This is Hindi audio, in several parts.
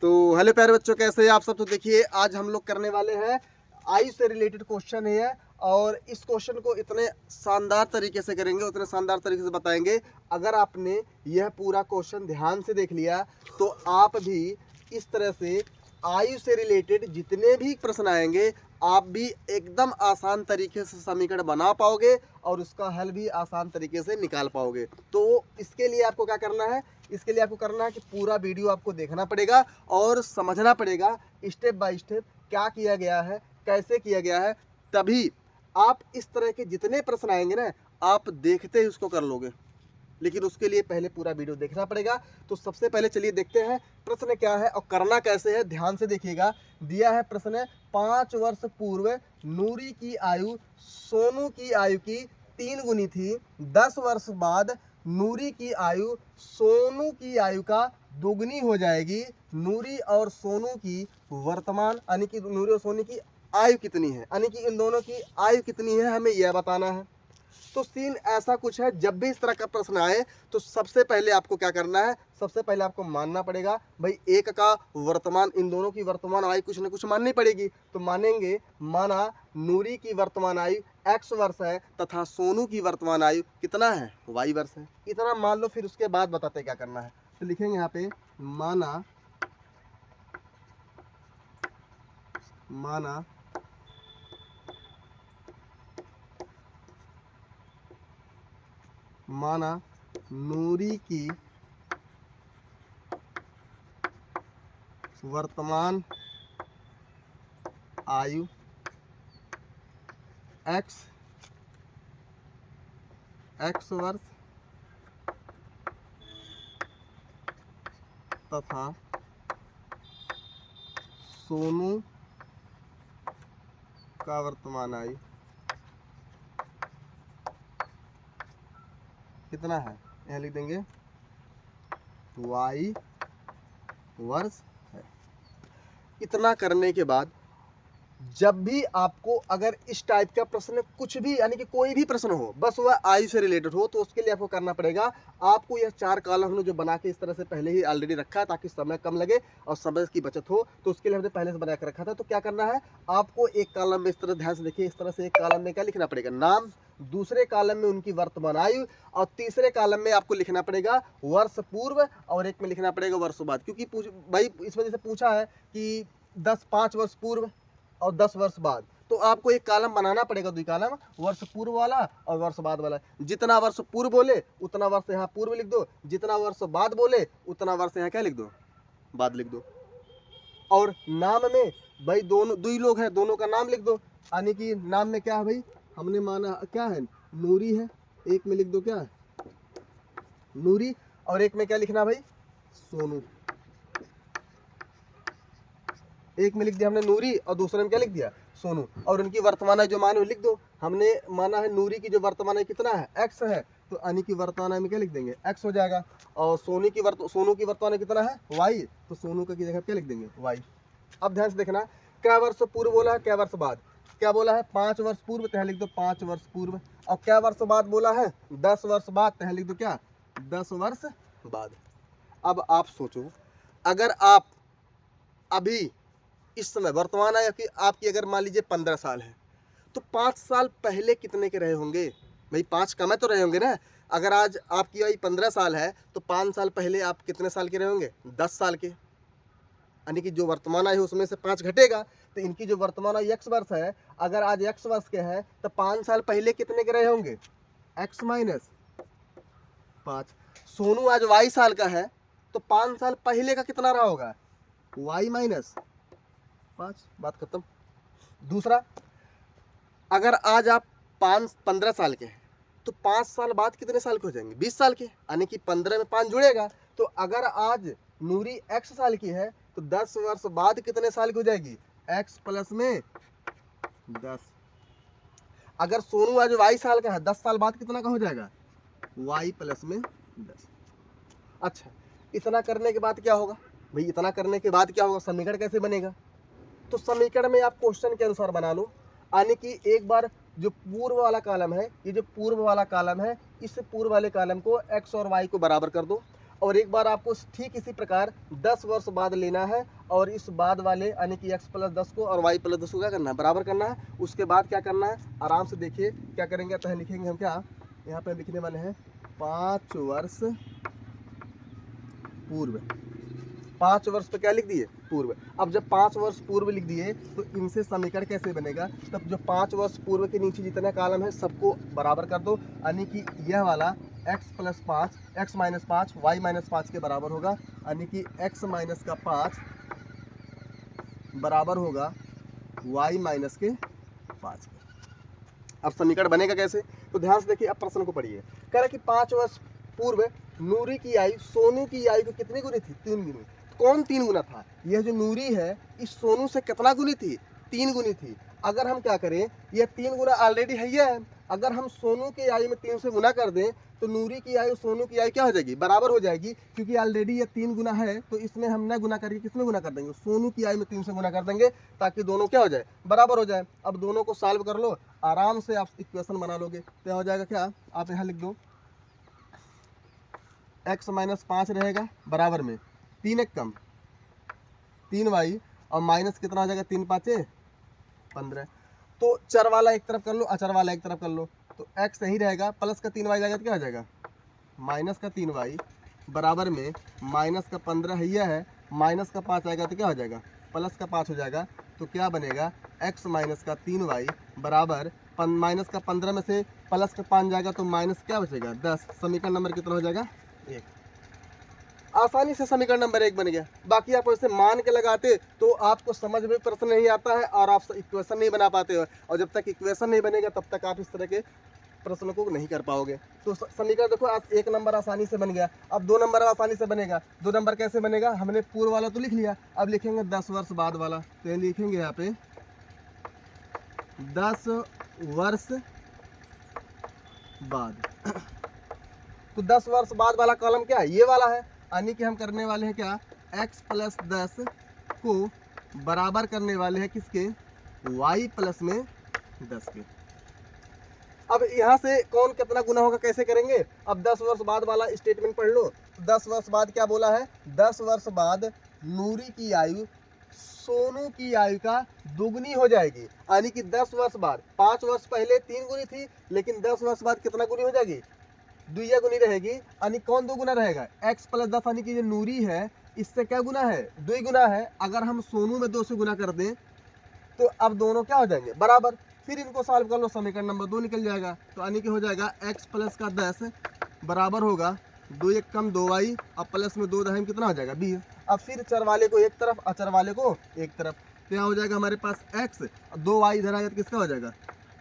तो हेलो प्यारे बच्चों, कैसे हैं आप सब। तो देखिए आज हम लोग करने वाले हैं आयु से रिलेटेड क्वेश्चन है। और इस क्वेश्चन को इतने शानदार तरीके से करेंगे, उतने शानदार तरीके से बताएंगे। अगर आपने यह पूरा क्वेश्चन ध्यान से देख लिया तो आप भी इस तरह से आयु से रिलेटेड जितने भी प्रश्न आएंगे आप भी एकदम आसान तरीके से समीकरण बना पाओगे और उसका हल भी आसान तरीके से निकाल पाओगे। तो इसके लिए आपको क्या करना है, इसके लिए आपको करना है कि पूरा वीडियो आपको देखना पड़ेगा और समझना पड़ेगा स्टेप बाय स्टेप क्या किया गया है, कैसे किया गया है। तभी आप इस तरह के जितने प्रश्न आएंगे ना, आप देखते ही उसको कर लोगे। लेकिन उसके लिए पहले पूरा वीडियो देखना पड़ेगा। तो सबसे पहले चलिए देखते हैं प्रश्न क्या है और करना कैसे है। ध्यान से देखिएगा। दिया है प्रश्न 5 वर्ष पूर्व नूरी की आयु सोनू की आयु की 3 गुनी थी। 10 वर्ष बाद नूरी की आयु सोनू की आयु का दोगुनी हो जाएगी। नूरी और सोनू की वर्तमान यानी कि नूरी और सोनू की आयु कितनी है, यानी कि इन दोनों की आयु कितनी है, हमें यह बताना है। तो सीन ऐसा कुछ है, जब भी इस तरह का प्रश्न आए तो सबसे पहले आपको क्या करना है, सबसे पहले आपको मानना पड़ेगा भाई एक का वर्तमान, इन दोनों की वर्तमान आयु कुछ न कुछ माननी पड़ेगी। तो मानेंगे, माना नूरी की वर्तमान आयु x वर्ष है तथा सोनू की वर्तमान आयु कितना है, y वर्ष है। इतना मान लो, फिर उसके बाद बताते क्या करना है। तो लिखेंगे यहाँ पे माना माना माना नूरी की वर्तमान आयु x वर्ष तथा सोनू का वर्तमान आयु कितना है, यहाँ लिख देंगे y वर्ष है। इतना करने के बाद जब भी आपको अगर इस टाइप का प्रश्न कुछ भी, यानी कि कोई भी प्रश्न हो, बस वह आयु से रिलेटेड हो, तो उसके लिए आपको करना पड़ेगा, आपको यह 4 कॉलम हमने जो बना के इस तरह से पहले ही ऑलरेडी रखा है ताकि समय कम लगे और समय की बचत हो। तो उसके लिए हमने पहले से बना के रखा था। तो क्या करना है, आपको एक कॉलम में इस तरह, ध्यान से देखिए, इस तरह से एक कॉलम में क्या लिखना पड़ेगा, नाम, दूसरे कॉलम में उनकी वर्तमान आयु और तीसरे कॉलम में आपको लिखना पड़ेगा वर्ष पूर्व और एक में लिखना पड़ेगा वर्ष बाद। क्योंकि भाई इस वजह से पूछा है कि 5 वर्ष पूर्व और 10 वर्ष बाद, तो आपको एक कॉलम बनाना पड़ेगा, 2 कॉलम, वर्ष पूर्व वाला और वर्ष बाद वाला। जितना वर्ष पूर्व बोले उतना वर्ष यहाँ पूर्व लिख दो, जितना वर्ष बाद बोले उतना वर्ष यहाँ क्या लिख दो, बाद लिख दो। और नाम में भाई दोनों 2 लोग हैं, दोनों का नाम लिख दो। यानी कि नाम में क्या है भाई, हमने माना क्या है, नूरी है, एक में लिख दो क्या है, नूरी, और एक में क्या लिखना भाई, सोनू। एक में लिख दिया हमने नूरी और दूसरे में क्या लिख दिया, सोनू। और उनकी वर्तमान आयु जो माने लिख दो। हमने माना है नूरी की जो वर्तमान आयु कितना है, x है, तो अनी की वर्तमान आयु में क्या लिख देंगे, x हो जाएगा। और सोनू की वर्तमान आयु कितना है, y, तो सोनू का की जगह क्या लिख देंगे, y। अब ध्यान से देखना, क्या वर्ष पूर्व बोला है, क्या वर्ष बाद, क्या बोला है 5 वर्ष पूर्व, तह लिख दो 5 वर्ष पूर्व। और क्या वर्ष बाद बोला है 10 वर्ष बाद, तह लिख दो क्या, 10 वर्ष बाद। अब आप सोचो, अगर आप अभी इस समय वर्तमान आयु की आपकी अगर मान लीजिए 15 साल है, तो 5 साल पहले कितने के रहे होंगे भाई, 5 कम तो रहे होंगे ना। अगर आज आपकी आयु 15 साल है तो 5 साल पहले आप कितने साल के रहे होंगे, 10 साल के। यानी कि जो वर्तमान आयु उसमें से 5 घटेगा, तो इनकी जो वर्तमान आयु x वर्ष है, अगर आज x वर्ष के हैं तो 5 साल पहले कितने के रहे होंगे, x माइनस 5। सोनू आज y साल का है तो 5 साल पहले का कितना रहा होगा, y माइनस 5, बात खत्म। दूसरा, अगर आज आप 15 साल के हैं तो 5 साल बाद कितने साल के हो जाएंगे, 20 साल के, यानी कि 15 में 5 जुड़ेगा। तो अगर आज नूरी x साल की है तो 10 वर्ष बाद कितने साल की हो जाएगी, x प्लस में 10। अगर सोनू आज y साल का है, 10 साल बाद कितना का हो जाएगा, y प्लस में 10। अच्छा, इतना करने के बाद क्या होगा भाई, इतना करने के बाद क्या होगा, समीकरण कैसे बनेगा। तो समीकरण में आप क्वेश्चन के अनुसार बना लो। यानी कि एक बार जो पूर्व वाला कॉलम है, ये जो पूर्व वाला कॉलम है, इस पूर्व वाले कॉलम को x और y को बराबर कर दो। और एक बार आपको ठीक इसी प्रकार 10 वर्ष बाद लेना है और इस बाद वाले यानी कि x + 10 को और y + 10 को क्या करना है, बराबर करना है। उसके बाद क्या करना है, आराम से देखिए क्या करेंगे। तो लिखेंगे हम क्या, यहाँ पे लिखने वाले हैं 5 वर्ष पूर्व। 5 वर्ष पे क्या लिख दिए, पूर्व। अब जब 5 वर्ष पूर्व लिख दिए तो इनसे समीकरण कैसे बनेगा, तब जो 5 वर्ष पूर्व के नीचे जितने कॉलम है सबको बराबर कर दो, यानी कि यह वाला x + 5 x - 5 y - 5 के बराबर होगा, यानी कि x - 5 बराबर होगा y - 5 के। अब समीकरण बनेगा कैसे, तो ध्यान से देखिए। अब प्रश्न को पढ़िए। कह रहा कि 5 वर्ष पूर्व नूरी की आयु सोनू की आयु को कितनी गुनी थी, 3 गुनी। कौन 3 गुना था, यह जो नूरी है इस सोनू से कितना गुनी थी, 3 गुनी थी। अगर हम क्या करें, यह 3 गुना ऑलरेडी है, अगर हम सोनू की आयु में 3 से गुना कर दें तो नूरी की आयु सोनू की आयु क्या हो जाएगी, बराबर हो जाएगी। क्योंकि ऑलरेडी ये 3 गुना है तो इसमें हम न गुना करके किसमें गुना कर देंगे, सोनू की आयु में 3 से गुना कर देंगे, ताकि दोनों क्या हो जाए, बराबर हो जाए। अब दोनों को सॉल्व कर लो, आराम से आप इक्वेशन बना लोगे। क्या हो जाएगा, क्या आप यहाँ लिख दो, x - 5 रहेगा बराबर में 3 एक कम 3y और माइनस कितना हो जाएगा, 3 × 5 = 15। तो चर वाला एक तरफ कर लो, अचर वाला एक तरफ कर लो, तो x सही रहेगा, प्लस का 3y जाएगा तो क्या हो जाएगा, माइनस का 3y बराबर में माइनस का 15 है, माइनस का 5 आएगा तो क्या हो जाएगा, प्लस का 5 हो जाएगा। तो क्या बनेगा, x - का 3y बराबर माइनस का 15 में से प्लस का 5 जाएगा तो माइनस क्या बचेगा, 10। समीकरण नंबर कितना हो जाएगा, 1। आसानी से समीकरण नंबर 1 बन गया। बाकी आप ऐसे मान के लगाते तो आपको समझ में प्रश्न नहीं आता है और आप इक्वेशन नहीं बना पाते हो, और जब तक इक्वेशन नहीं बनेगा तब तक आप इस तरह के प्रश्नों को नहीं कर पाओगे। तो समीकरण देखो, आज 1 नंबर आसानी से बन गया। अब 2 नंबर आसानी से बनेगा। 2 नंबर कैसे बनेगा, हमने पूर्व वाला तो लिख लिया, अब लिखेंगे 10 वर्ष बाद वाला। तो लिखेंगे यहाँ पे 10 वर्ष बाद। तो 10 वर्ष बाद वाला कॉलम क्या है, ये वाला है, यानी कि हम करने वाले हैं क्या, x + 10 को बराबर करने वाले हैं किसके, y + 10 के। अब यहाँ से कौन कितना गुना होगा कैसे करेंगे, अब 10 वर्ष बाद वाला स्टेटमेंट पढ़ लो। 10 वर्ष बाद क्या बोला है, 10 वर्ष बाद नूरी की आयु सोनू की आयु का दुगनी हो जाएगी, यानी कि 10 वर्ष बाद, 5 वर्ष पहले 3 गुनी थी, लेकिन 10 वर्ष बाद कितना गुनी हो जाएगी, 2 गुनी रहेगी। यानी कौन 2 गुना रहेगा, x + 10, यानी कि जो नूरी है इससे क्या गुना है, 2 गुना है। अगर हम सोनू में 2 से गुना कर दें तो अब दोनों क्या हो जाएंगे, बराबर। फिर इनको सॉल्व कर लो, समीकरण नंबर 2 निकल जाएगा। तो यानी कि हो जाएगा x + 10 बराबर होगा 2 एक कम 2y और प्लस में 2 दहम कितना हो जाएगा, 20। अब फिर चर वाले को एक तरफ, अचर वाले को एक तरफ। तो यहाँ हो जाएगा हमारे पास x, 2y इधर आएगा तो किसका हो जाएगा,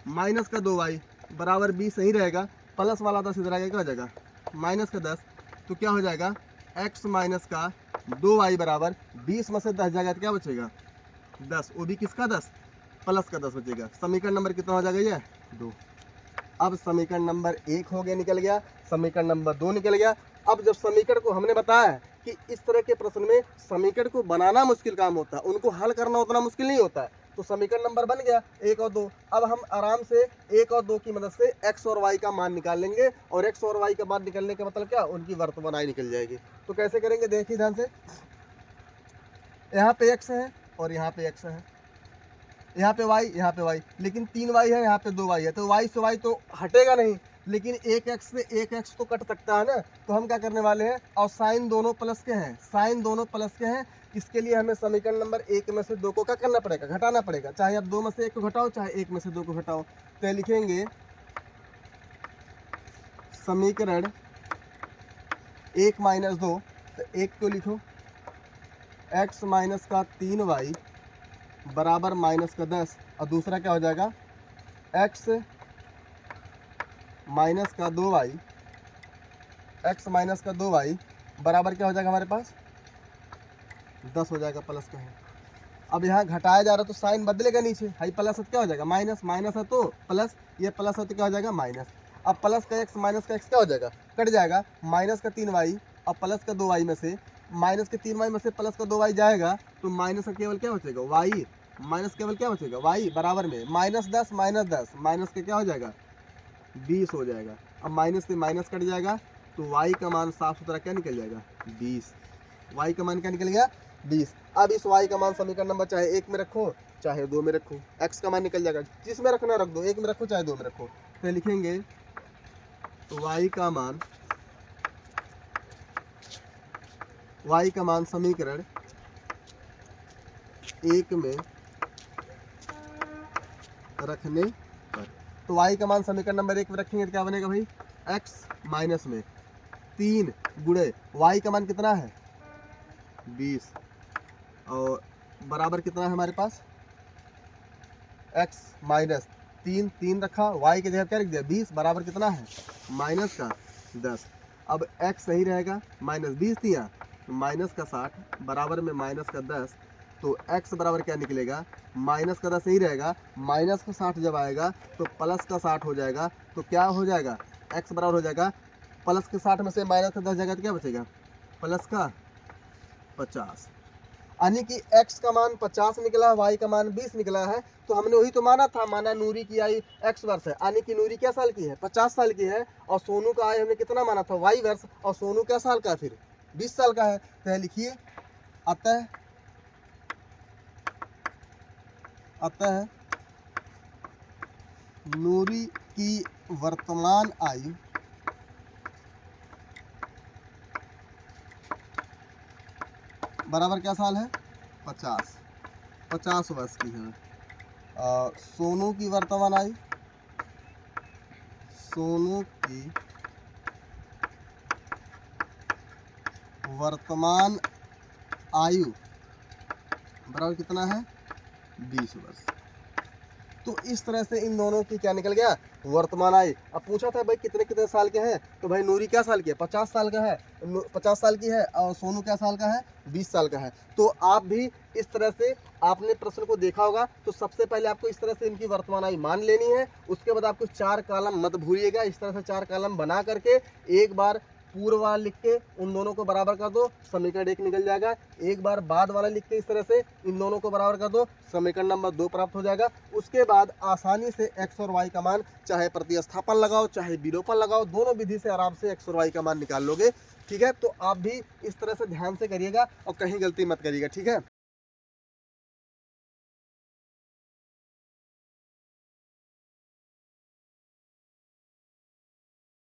माइनस का 2y बराबर 20 सही रहेगा। प्लस वाला 10 इधर आएगा क्या हो जाएगा, माइनस का 10। तो क्या हो जाएगा, x - का 2y बराबर 20 में से 10 जाएगा तो क्या बचेगा, 10। वो भी किसका 10, प्लस का 10 बचेगा। समीकरण नंबर कितना हो जाएगा, ये 2। अब समीकरण नंबर 1 हो गया, निकल गया। समीकरण नंबर 2 निकल गया। अब जब समीकरण को हमने बताया कि इस तरह के प्रश्न में समीकरण को बनाना मुश्किल काम होता है, उनको हल करना उतना मुश्किल नहीं होता है। तो समीकरण नंबर बन गया 1 और 2। अब हम आराम से 1 और 2 की मदद से x और y का मान निकाल लेंगे, और x और y का मान निकलने का मतलब क्या, उनकी वर्तमान निकल जाएगी। तो कैसे करेंगे, देखिए ध्यान से। यहाँ पे x है और यहाँ पे x है, यहाँ पे y, यहाँ पे y, लेकिन 3y है, यहाँ पे 2y है। तो y से y तो हटेगा नहीं, लेकिन एक x से एक x तो कट सकता है ना। तो हम क्या करने वाले हैं, और साइन दोनों प्लस के हैं, साइन दोनों प्लस के हैं। इसके लिए हमें समीकरण नंबर 1 में से 2 को क्या करना पड़ेगा, घटाना पड़ेगा। चाहे आप 2 में से 1 को घटाओ, चाहे 1 में से 2 को घटाओ। तो लिखेंगे समीकरण 1 - 2, तो 1 को लिखो, x - का 3y बराबर माइनस का 10, और दूसरा क्या हो जाएगा, x - का 2y, x - का 2y बराबर क्या हो जाएगा हमारे पास, 10 हो जाएगा, प्लस का है। अब यहाँ घटाया जा रहा है तो साइन बदलेगा नीचे, हाई प्लस है तो क्या हो जाएगा माइनस, माइनस है तो प्लस, ये प्लस है तो क्या हो जाएगा माइनस। अब प्लस का x माइनस का x क्या हो जाएगा, कट जाएगा। माइनस का 3y और प्लस का 2y में से, माइनस के 3y में से प्लस का 2y जाएगा तो माइनस का केवल क्या बचेगा, y, माइनस केवल क्या बचेगा, y बराबर में -10 -10, माइनस के क्या हो जाएगा 20 हो जाएगा। अब माइनस से माइनस कट जाएगा तो y का मान साफ सुथरा क्या निकल जाएगा 20। y का मान क्या निकल गया 20। अब इस y का मान समीकरण नंबर चाहे 1 में रखो चाहे 2 में रखो, x का मान निकल जाएगा, जिसमें रखना रख दो, 1 में रखो चाहे 2 में रखो। तो लिखेंगे y का मान समीकरण 1 में रखने पर, तो y का मान समीकरण नंबर 1 में रखेंगे तो क्या बनेगा भाई, x माइनस में 3 गुणे y का मान कितना है 20 और बराबर कितना है हमारे पास x माइनस 3 रखा, y की जगह क्या लिख दिया 20 बराबर कितना है माइनस का 10। अब x सही रहेगा, माइनस 20 दिया माइनस का 60 बराबर में माइनस का 10, तो x बराबर क्या निकलेगा माइनस का 10 सही रहेगा, माइनस का 60 जब आएगा तो प्लस का 60 हो जाएगा, तो क्या हो जाएगा x बराबर हो जाएगा प्लस के 60 में से माइनस का 10 जाएगा तो क्या बचेगा प्लस का 50। यानी कि x का मान 50 निकला, y का मान 20 निकला है। तो हमने वही तो माना था, माना नूरी की आयु x वर्ष है, यानी कि नूरी क्या साल की है 50 साल की है, और सोनू का आयु हमने कितना माना था y वर्ष, और सोनू क्या साल का है फिर 20 साल का है। तो लिखिए अतः नूरी की वर्तमान आयु बराबर क्या साल है 50 वर्ष की है। सोनू की वर्तमान आयु बराबर कितना है 20 वर्ष। तो इस तरह से इन दोनों की क्या निकल गया वर्तमान आयु। अब पूछा था भाई कितने कितने साल के हैं, तो भाई नूरी क्या साल की है 50 साल का है, 50 साल की है, और सोनू क्या साल का है 20 साल का है। तो आप भी इस तरह से आपने प्रश्न को देखा होगा, तो सबसे पहले आपको इस तरह से इनकी वर्तमान आयु मान लेनी है। उसके बाद आपको 4 कॉलम मत भूलिएगा, इस तरह से 4 कॉलम बना करके एक बार पूर्व वाला लिख के उन दोनों को बराबर कर दो, समीकरण 1 निकल जाएगा। एक बार बाद वाला लिख के इस तरह से इन दोनों को बराबर कर दो, समीकरण नंबर 2 प्राप्त हो जाएगा। उसके बाद आसानी से x और y का मान चाहे प्रतिस्थापन लगाओ चाहे विलोपन लगाओ, दोनों विधि से आराम से x और y का मान निकाल लोगे। ठीक है, तो आप भी इस तरह से ध्यान से करिएगा और कहीं गलती मत करिएगा। ठीक है।